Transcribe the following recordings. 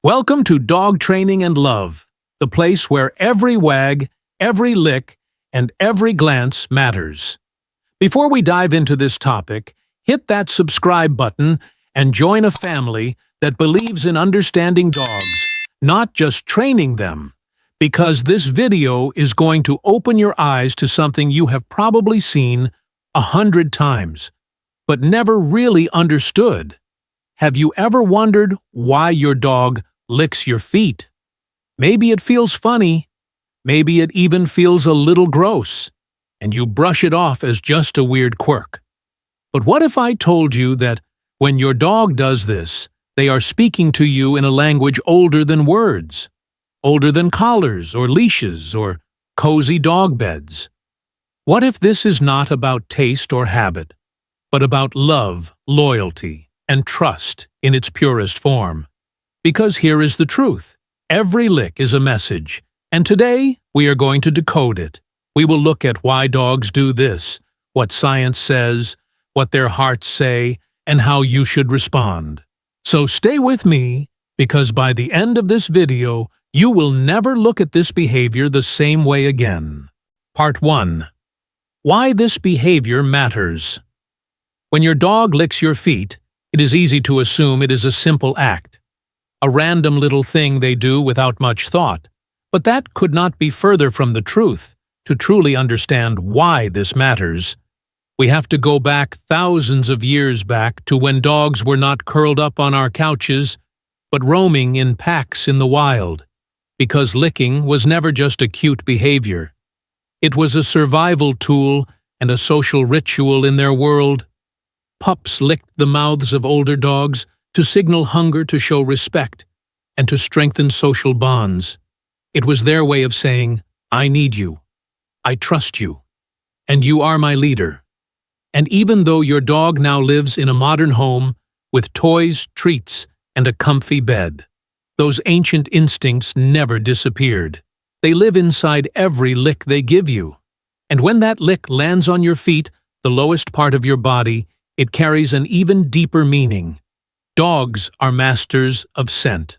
Welcome to Dog Training and Love, the place where every wag, every lick, and every glance matters. Before we dive into this topic, hit that subscribe button and join a family that believes in understanding dogs, not just training them, because this video is going to open your eyes to something you have probably seen 100 times, but never really understood. Have you ever wondered why your dog licks your feet? Maybe it feels funny. Maybe it even feels a little gross, and you brush it off as just a weird quirk. But what if I told you that when your dog does this, they are speaking to you in a language older than words, older than collars or leashes or cozy dog beds? What if this is not about taste or habit, but about love, loyalty, and trust in its purest form? Because here is the truth. Every lick is a message, and today we are going to decode it. We will look at why dogs do this, what science says, what their hearts say, and how you should respond. So stay with me, because by the end of this video, you will never look at this behavior the same way again. Part 1. Why this behavior matters. When your dog licks your feet, it is easy to assume it is a simple act, a random little thing they do without much thought. But that could not be further from the truth. To truly understand why this matters, we have to go back thousands of years back to when dogs were not curled up on our couches, but roaming in packs in the wild. Because licking was never just a cute behavior. It was a survival tool and a social ritual in their world. Pups licked the mouths of older dogs to signal hunger, to show respect, and to strengthen social bonds. It was their way of saying, "I need you, I trust you, and you are my leader." And even though your dog now lives in a modern home with toys, treats, and a comfy bed, those ancient instincts never disappeared. They live inside every lick they give you. And when that lick lands on your feet, the lowest part of your body, it carries an even deeper meaning. Dogs are masters of scent.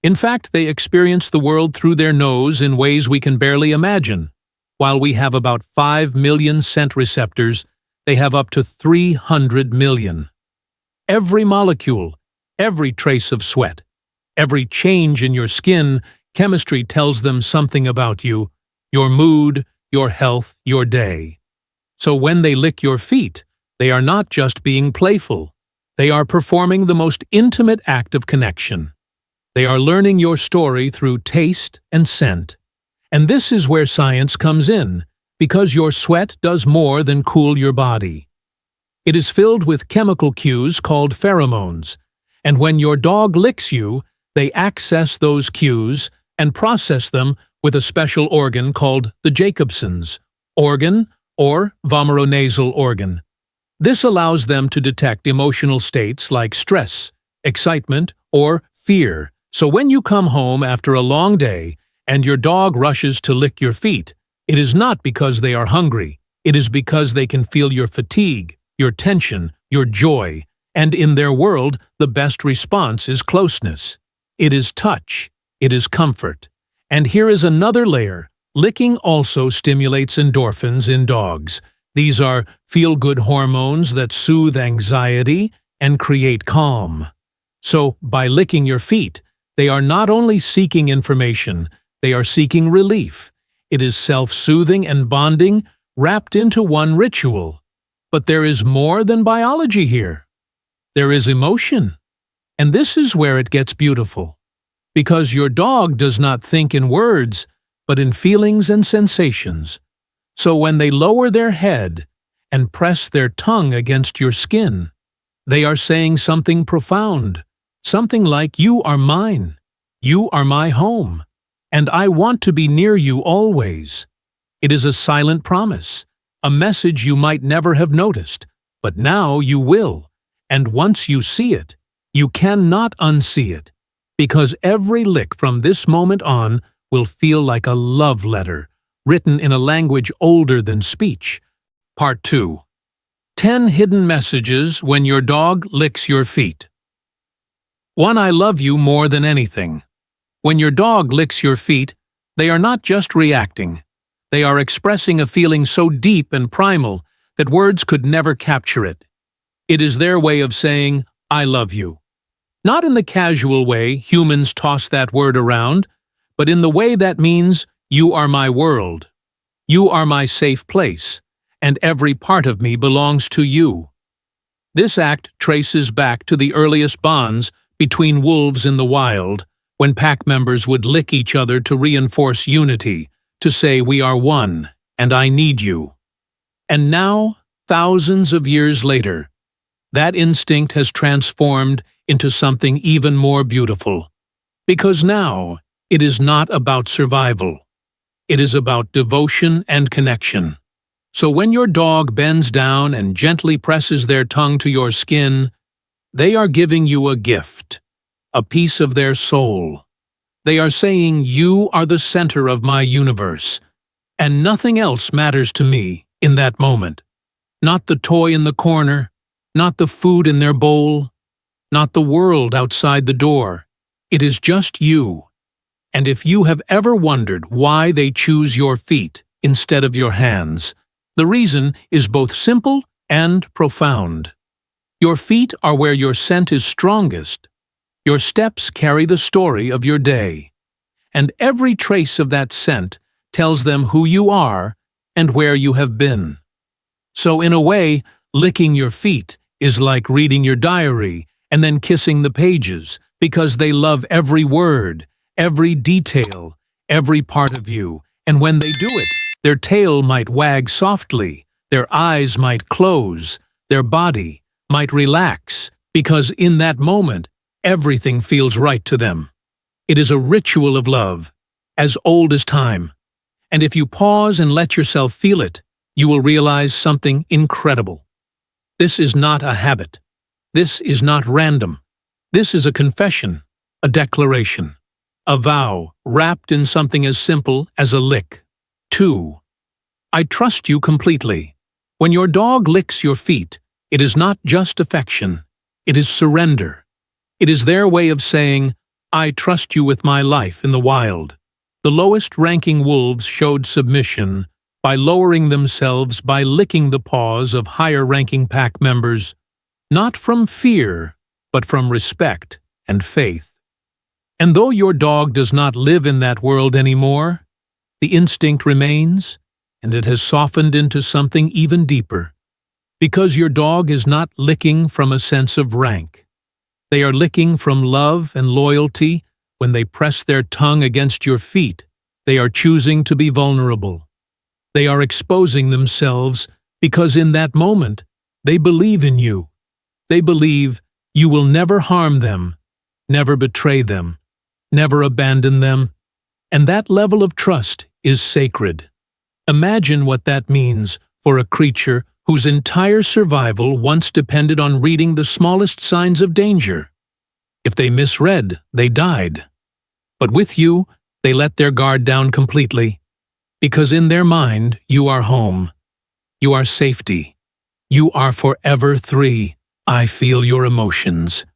In fact, they experience the world through their nose in ways we can barely imagine. While we have about 5 million scent receptors, they have up to 300 million. Every molecule, every trace of sweat, every change in your skin, chemistry tells them something about you, your mood, your health, your day. So when they lick your feet, they are not just being playful. They are performing the most intimate act of connection. They are learning your story through taste and scent. And this is where science comes in, because your sweat does more than cool your body. It is filled with chemical cues called pheromones, and when your dog licks you, they access those cues and process them with a special organ called the Jacobson's organ or vomeronasal organ. This allows them to detect emotional states like stress, excitement, or fear. So when you come home after a long day and your dog rushes to lick your feet, it is not because they are hungry. It is because they can feel your fatigue, your tension, your joy, and in their world, the best response is closeness. It is touch. It is comfort. And here is another layer. Licking also stimulates endorphins in dogs. These are feel-good hormones that soothe anxiety and create calm. So, by licking your feet, they are not only seeking information, they are seeking relief. It is self-soothing and bonding wrapped into one ritual. But there is more than biology here. There is emotion. And this is where it gets beautiful. Because your dog does not think in words, but in feelings and sensations. So when they lower their head and press their tongue against your skin, they are saying something profound, something like, "You are mine, you are my home, and I want to be near you always." It is a silent promise, a message you might never have noticed, but now you will, and once you see it, you cannot unsee it, because every lick from this moment on will feel like a love letter, written in a language older than speech. Part 2. 10 hidden messages when your dog licks your feet. One I love you more than anything. When your dog licks your feet, they are not just reacting. They are expressing a feeling so deep and primal that words could never capture it. It is their way of saying, I love you. Not in the casual way humans toss that word around, but in the way that means, you are my world. You are my safe place, and every part of me belongs to you. This act traces back to the earliest bonds between wolves in the wild, when pack members would lick each other to reinforce unity, to say we are one, and I need you. And now, thousands of years later, that instinct has transformed into something even more beautiful. Because now, it is not about survival. It is about devotion and connection. So when your dog bends down and gently presses their tongue to your skin, they are giving you a gift, a piece of their soul. They are saying, you are the center of my universe, and nothing else matters to me in that moment. Not the toy in the corner, not the food in their bowl, not the world outside the door. It is just you. And if you have ever wondered why they choose your feet instead of your hands, the reason is both simple and profound. Your feet are where your scent is strongest. Your steps carry the story of your day. And every trace of that scent tells them who you are and where you have been. So in a way, licking your feet is like reading your diary and then kissing the pages, because they love every word, every detail, every part of you. And when they do it, their tail might wag softly, their eyes might close, their body might relax, because in that moment, everything feels right to them. It is a ritual of love, as old as time. And if you pause and let yourself feel it, you will realize something incredible. This is not a habit. This is not random. This is a confession, a declaration, a vow wrapped in something as simple as a lick. 2. I trust you completely. When your dog licks your feet, it is not just affection. It is surrender. It is their way of saying, I trust you with my life in the wild. The lowest-ranking wolves showed submission by lowering themselves by licking the paws of higher-ranking pack members, not from fear, but from respect and faith. And though your dog does not live in that world anymore, the instinct remains, and it has softened into something even deeper. Because your dog is not licking from a sense of rank. They are licking from love and loyalty. When they press their tongue against your feet, they are choosing to be vulnerable. They are exposing themselves because in that moment, they believe in you. They believe you will never harm them, never betray them, never abandon them, and that level of trust is sacred. Imagine what that means for a creature whose entire survival once depended on reading the smallest signs of danger. If they misread, they died. But with you, they let their guard down completely, because in their mind, you are home. You are safety. You are forever 3. I feel your emotions.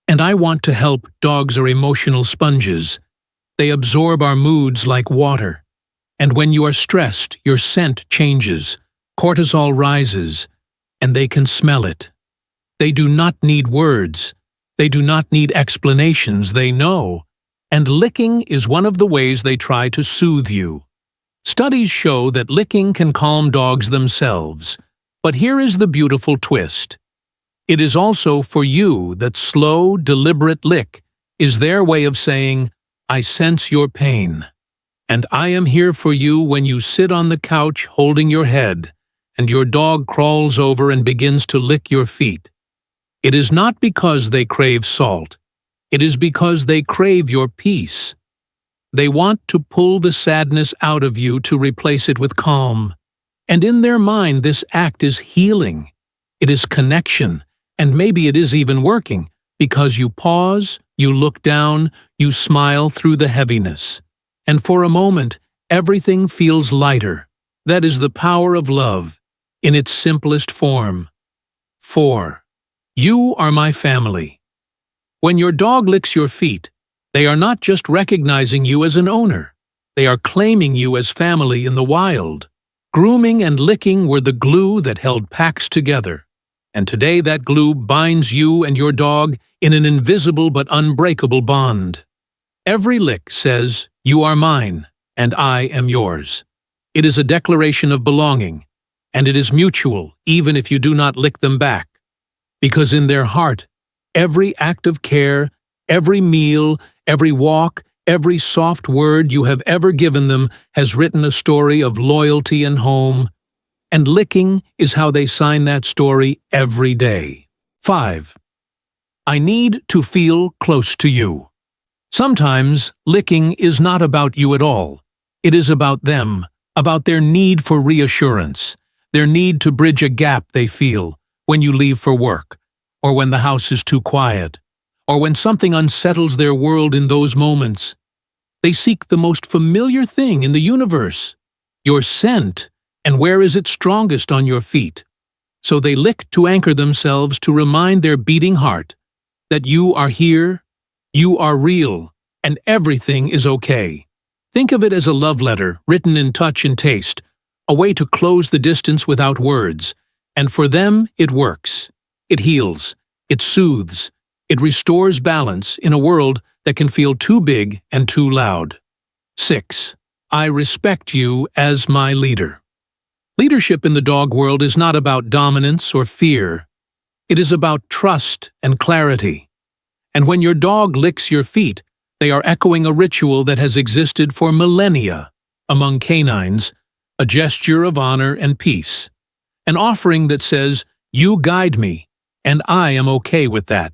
And I want to help. Dogs are emotional sponges. They absorb our moods like water. And when you are stressed, your scent changes. Cortisol rises, and they can smell it. They do not need words. They do not need explanations. They know. And licking is one of the ways they try to soothe you. Studies show that licking can calm dogs themselves. But here is the beautiful twist. It is also for you that slow, deliberate lick is their way of saying, I sense your pain. And I am here for you when you sit on the couch holding your head, and your dog crawls over and begins to lick your feet. It is not because they crave salt. It is because they crave your peace. They want to pull the sadness out of you to replace it with calm. And in their mind, this act is healing. It is connection, and maybe it is even working, because you pause, you look down, you smile through the heaviness. And for a moment, everything feels lighter. That is the power of love, in its simplest form. 4. You are my family. When your dog licks your feet, they are not just recognizing you as an owner. They are claiming you as family in the wild. Grooming and licking were the glue that held packs together. And today that glue binds you and your dog in an invisible but unbreakable bond. Every lick says, "You are mine, and I am yours." It is a declaration of belonging, and it is mutual even if you do not lick them back. Because in their heart, every act of care, every meal, every walk, every soft word you have ever given them has written a story of loyalty and home, and licking is how they sign that story every day. 5. I need to feel close to you. Sometimes licking is not about you at all. It is about them, about their need for reassurance, their need to bridge a gap they feel when you leave for work, or when the house is too quiet, or when something unsettles their world in those moments. They seek the most familiar thing in the universe, your scent, and where is it strongest on your feet. So they lick to anchor themselves, to remind their beating heart that you are here, you are real, and everything is okay. Think of it as a love letter written in touch and taste, a way to close the distance without words. And for them, it works. It heals, it soothes, it restores balance in a world that can feel too big and too loud. 6. I respect you as my leader. Leadership in the dog world is not about dominance or fear. It is about trust and clarity. And when your dog licks your feet, they are echoing a ritual that has existed for millennia among canines, a gesture of honor and peace, an offering that says, "You guide me, and I am okay with that."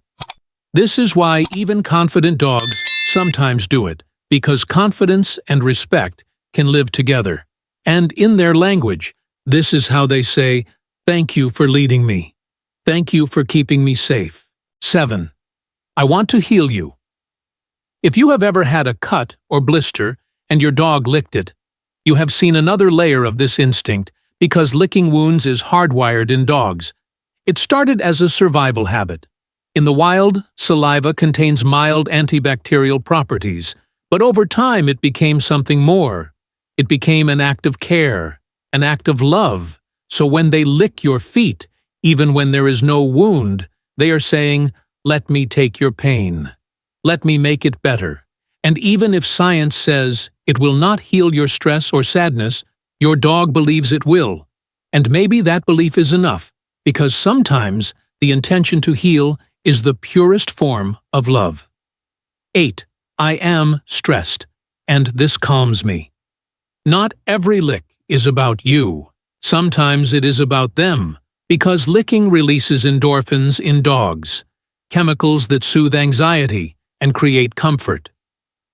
This is why even confident dogs sometimes do it, because confidence and respect can live together. And in their language, this is how they say, "Thank you for leading me. Thank you for keeping me safe." 7. I want to heal you. If you have ever had a cut or blister and your dog licked it, you have seen another layer of this instinct, because licking wounds is hardwired in dogs. It started as a survival habit. In the wild, saliva contains mild antibacterial properties, but over time it became something more. It became an act of care, an act of love. So when they lick your feet, even when there is no wound, they are saying, "Let me take your pain. Let me make it better." And even if science says it will not heal your stress or sadness, your dog believes it will. And maybe that belief is enough, because sometimes the intention to heal is the purest form of love. 8. I am stressed, and this calms me. Not every lick is about you. Sometimes it is about them, because licking releases endorphins in dogs, chemicals that soothe anxiety and create comfort.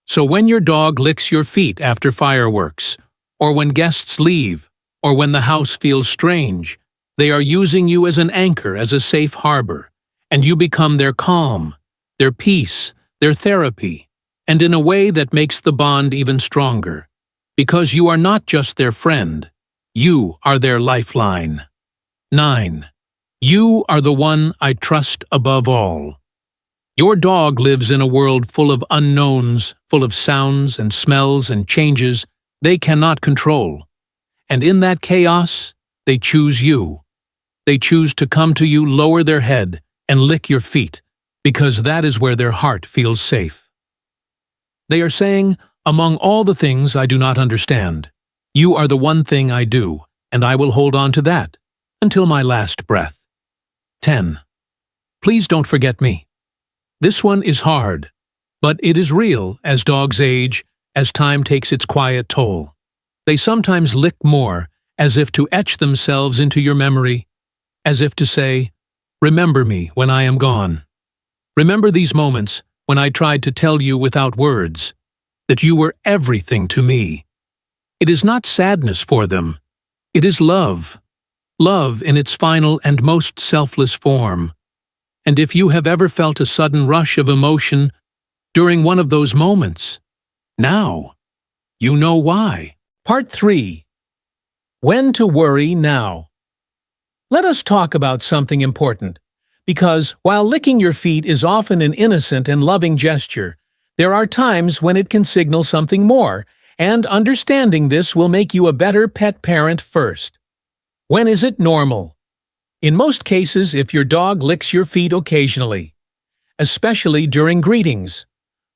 So when your dog licks your feet after fireworks, or when guests leave, or when the house feels strange, they are using you as an anchor, as a safe harbor, and you become their calm, their peace, their therapy, and in a way that makes the bond even stronger, because you are not just their friend, you are their lifeline. 9. You are the one I trust above all. Your dog lives in a world full of unknowns, full of sounds and smells and changes they cannot control. And in that chaos, they choose you. They choose to come to you, lower their head, and lick your feet, because that is where their heart feels safe. They are saying, "Among all the things I do not understand, you are the one thing I do, and I will hold on to that until my last breath." 10. Please don't forget me. This one is hard, but it is real as dogs age, as time takes its quiet toll. They sometimes lick more, as if to etch themselves into your memory, as if to say, "Remember me when I am gone. Remember these moments when I tried to tell you without words that you were everything to me." It is not sadness for them. It is love. Love in its final and most selfless form. And if you have ever felt a sudden rush of emotion during one of those moments, now you know why. Part 3. When to worry now. Let us talk about something important, because while licking your feet is often an innocent and loving gesture, there are times when it can signal something more, and understanding this will make you a better pet parent first. When is it normal? In most cases, if your dog licks your feet occasionally, especially during greetings,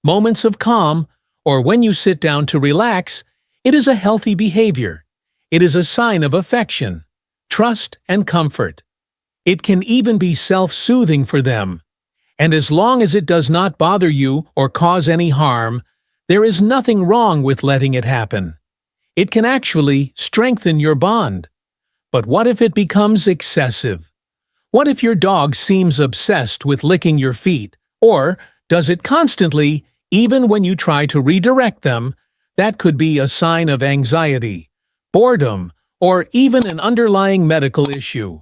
moments of calm, or when you sit down to relax, it is a healthy behavior. It is a sign of affection, trust, and comfort. It can even be self-soothing for them. And as long as it does not bother you or cause any harm, there is nothing wrong with letting it happen. It can actually strengthen your bond. But what if it becomes excessive? What if your dog seems obsessed with licking your feet, or does it constantly, even when you try to redirect them? That could be a sign of anxiety, boredom, or even an underlying medical issue.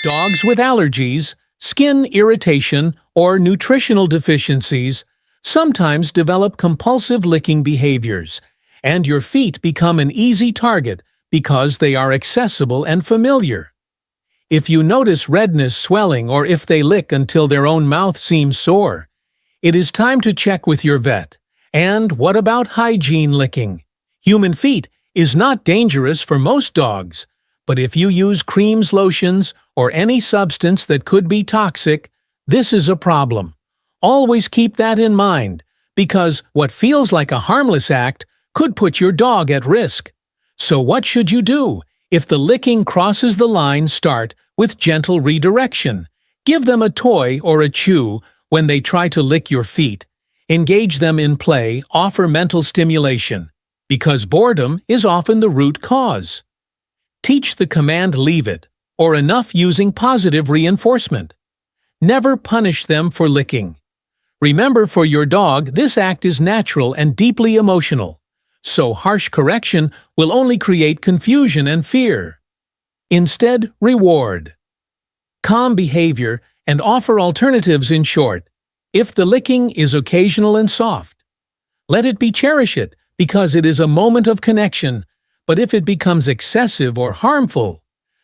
Dogs with allergies, skin irritation, or nutritional deficiencies sometimes develop compulsive licking behaviors, and your feet become an easy target because they are accessible and familiar. If you notice redness, swelling, or if they lick until their own mouth seems sore, it is time to check with your vet. And what about hygiene licking? Human feet is not dangerous for most dogs, but if you use creams, lotions, or any substance that could be toxic, this is a problem. Always keep that in mind, because what feels like a harmless act could put your dog at risk. So what should you do? If the licking crosses the line, start with gentle redirection. Give them a toy or a chew when they try to lick your feet. Engage them in play, offer mental stimulation, because boredom is often the root cause. Teach the command "leave it," or enough using positive reinforcement. Never punish them for licking. Remember, for your dog, this act is natural and deeply emotional, so harsh correction will only create confusion and fear. Instead, reward calm behavior and offer alternatives. In short, if the licking is occasional and soft, let it be, cherish it, because it is a moment of connection. But if it becomes excessive or harmful,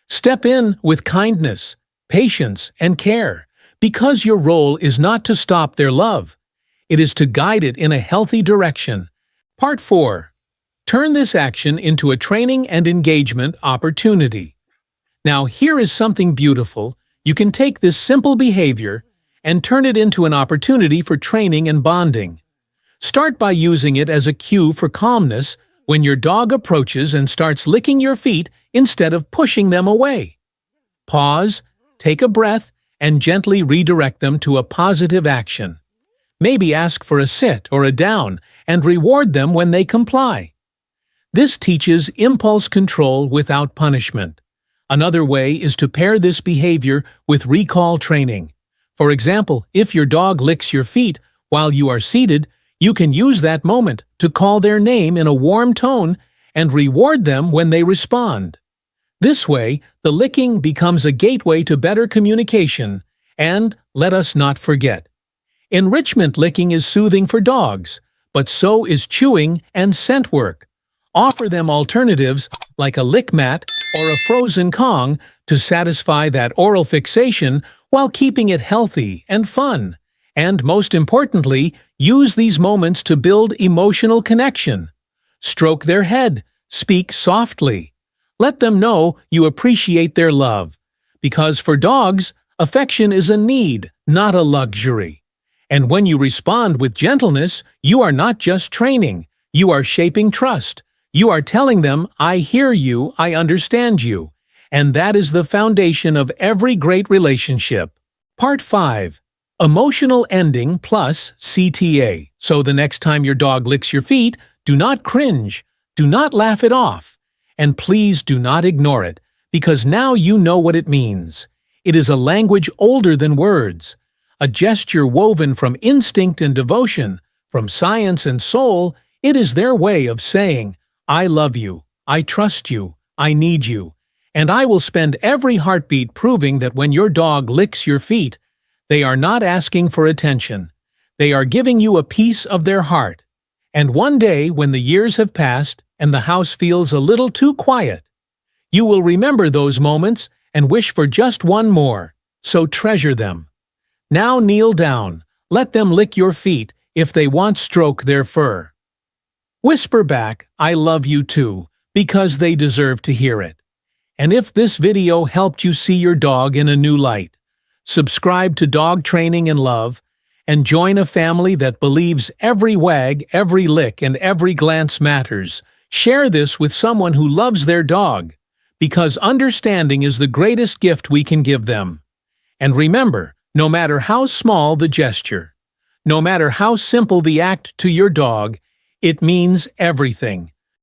step in with kindness, patience, and care, because your role is not to stop their love. It is to guide it in a healthy direction. Part 4. Turn this action into a training and engagement opportunity. Now, here is something beautiful. You can take this simple behavior and turn it into an opportunity for training and bonding. Start by using it as a cue for calmness when your dog approaches and starts licking your feet instead of pushing them away. Pause, take a breath, and gently redirect them to a positive action. Maybe ask for a sit or a down and reward them when they comply. This teaches impulse control without punishment. Another way is to pair this behavior with recall training. For example, if your dog licks your feet while you are seated, you can use that moment to call their name in a warm tone and reward them when they respond. This way, the licking becomes a gateway to better communication. And let us not forget, enrichment licking is soothing for dogs, but so is chewing and scent work. Offer them alternatives like a lick mat or a frozen Kong to satisfy that oral fixation while keeping it healthy and fun. And most importantly, use these moments to build emotional connection. Stroke their head, speak softly. Let them know you appreciate their love. Because for dogs, affection is a need, not a luxury. And when you respond with gentleness, you are not just training, you are shaping trust. You are telling them, "I hear you, I understand you." And that is the foundation of every great relationship. Part 5. Emotional ending plus CTA. So the next time your dog licks your feet, do not cringe, do not laugh it off, and please do not ignore it, because now you know what it means. It is a language older than words, a gesture woven from instinct and devotion, from science and soul. It is their way of saying, "I love you, I trust you, I need you," and I will spend every heartbeat proving that when your dog licks your feet, they are not asking for attention. They are giving you a piece of their heart. And one day, when the years have passed and the house feels a little too quiet, you will remember those moments and wish for just one more. so treasure them. Now kneel down, let them lick your feet if they want stroke their fur. Whisper back, I love you too, because they deserve to hear it. And if this video helped you see your dog in a new light, subscribe to Dog Training and Love, and join a family that believes every wag, every lick, and every glance matters. Share this with someone who loves their dog, because understanding is the greatest gift we can give them. And remember, no matter how small the gesture, no matter how simple the act to your dog, it means everything.